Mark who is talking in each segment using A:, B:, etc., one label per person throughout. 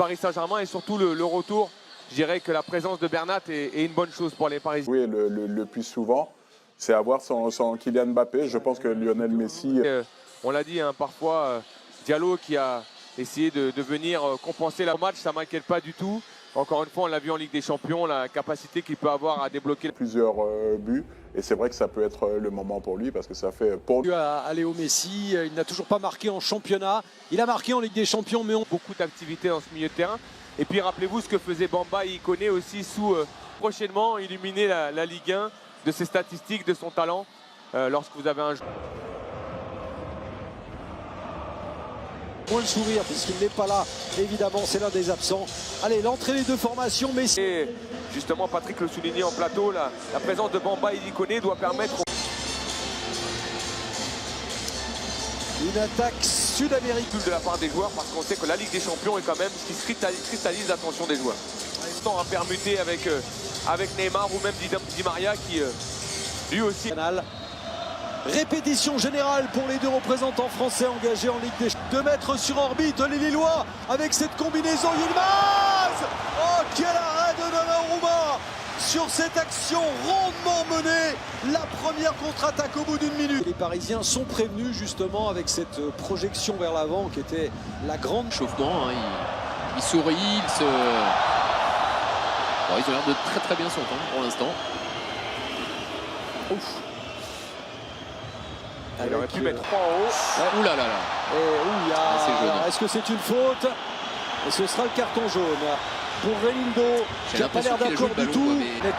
A: Paris Saint-Germain et surtout le retour. Je dirais que la présence de Bernat est une bonne chose pour les Parisiens.
B: Oui, le plus souvent, c'est avoir son Kylian Mbappé. Je pense que Lionel Messi...
A: On l'a dit, hein, parfois, Diallo qui a essayé de venir compenser le match, ça ne m'inquiète pas du tout. Encore une fois, on l'a vu en Ligue des Champions, la capacité qu'il peut avoir à débloquer.
B: Plusieurs buts, et c'est vrai que ça peut être le moment pour lui, parce que ça fait pour lui.
C: À Léo Messi, il n'a toujours pas marqué en championnat. Il a marqué en Ligue des Champions, mais
A: beaucoup d'activité dans ce milieu de terrain. Et puis rappelez-vous ce que faisait Bamba et Ikoné aussi sous prochainement illuminer la Ligue 1 de ses statistiques, de son talent lorsque vous avez un jeu.
C: Moins le sourire puisqu'il n'est pas là, évidemment c'est l'un des absents. Allez, l'entrée des deux formations, Messi.
A: Et justement Patrick le soulignait en plateau, la présence de Bamba et Ikoné doit permettre...
C: Une attaque sud-américaine
A: de la part des joueurs, parce qu'on sait que la Ligue des Champions est quand même ce qui cristallise l'attention des joueurs. L'instant à permuter avec Neymar ou même Di Maria qui lui aussi...
C: Répétition générale pour les deux représentants français engagés en Ligue des Champions. 2 mètres sur orbite, les Lillois avec cette combinaison. Yilmaz! Oh, quel arrêt de Donnarumma sur cette action rondement menée. La première contre-attaque au bout d'une minute. Les Parisiens sont prévenus justement avec cette projection vers l'avant qui était la grande...
D: Chauffement, hein, il sourit, bon, ils ont l'air de très bien s'entendre pour l'instant.
C: Ouf.
A: Il aurait pu mettre 3 en haut.
C: Ouais.
D: Ouh là là là.
C: Est-ce que c'est une faute? Et ce sera le carton jaune pour Reinildo, qui n'a pas l'air d'accord du tout. Avec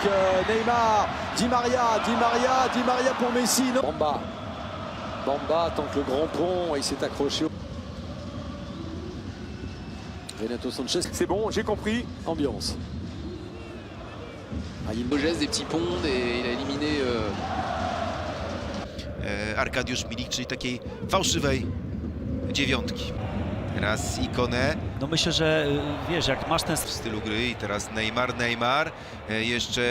C: Neymar, Di Maria pour Messi. Non. Bamba tente le grand pont et il s'est accroché. Renato Sanchez.
A: C'est bon, j'ai compris.
C: Ambiance.
D: Beau geste des petits ponts et il a éliminé...
E: Arkadiusz Milik, czyli takiej fałszywej dziewiątki. Teraz Ikoné.
F: No myślę, że wiesz, jak masz ten
E: w stylu gry i teraz Neymar, jeszcze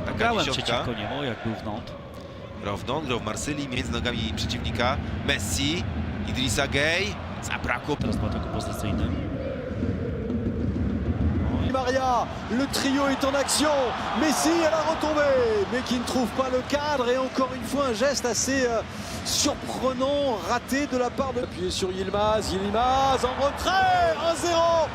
E: taka
F: grałem
E: dziesiątka.
F: przeciwko niemu, jak był w Nantes.
E: Grał w Marsylii, między nogami przeciwnika. Messi, Idrissa Gueye, zabrakło.
F: Teraz był ataku pozycyjnym.
C: Di Maria, le trio est en action. Messi à la retombée, mais qui ne trouve pas le cadre. Et encore une fois, un geste assez surprenant, raté de la part de... Appuyé sur Yilmaz en retrait. 1-0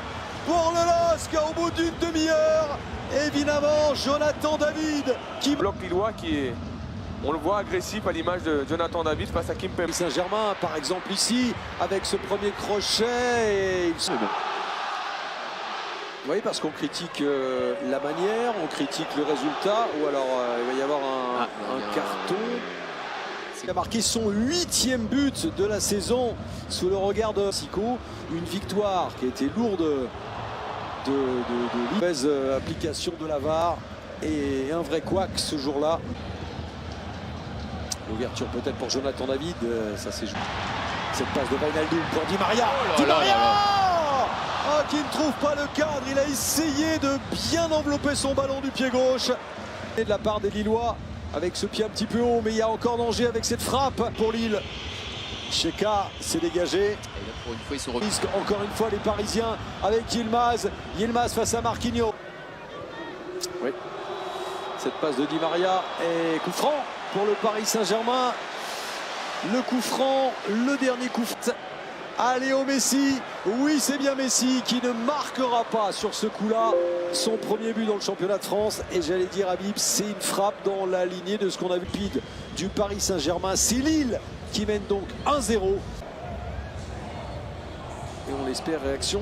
C: pour le LOSC au bout d'une demi-heure. Évidemment, Jonathan David qui
A: bloque Lillois qui est, on le voit, agressif à l'image de Jonathan David face à Kimpembe.
C: Saint-Germain, par exemple, ici, avec ce premier crochet. Et il... Oui, parce qu'on critique la manière, on critique le résultat, ou alors il va y avoir un carton. Il a marqué son 8e but de la saison sous le regard de Sico. Une victoire qui a été lourde de mauvaise application de la VAR et un vrai couac ce jour-là. L'ouverture peut-être pour Jonathan David, ça c'est joué. Cette passe de Wijnaldum pour Di Maria. Di Maria qui ne trouve pas le cadre, il a essayé de bien envelopper son ballon du pied gauche. Et de la part des Lillois, avec ce pied un petit peu haut, mais il y a encore danger avec cette frappe pour Lille. Cheka s'est dégagé.
D: Pour une fois, ils sont revenus.
C: Encore une fois les Parisiens avec Yilmaz face à Marquinhos. Oui. Cette passe de Di Maria et coup franc pour le Paris Saint-Germain. Le coup franc, le dernier coup franc. Allez au Messi, oui c'est bien Messi qui ne marquera pas sur ce coup-là son premier but dans le championnat de France. Et j'allais dire Habib, c'est une frappe dans la lignée de ce qu'on a vu du Paris Saint-Germain. C'est Lille qui mène donc 1-0. Et on espère réaction.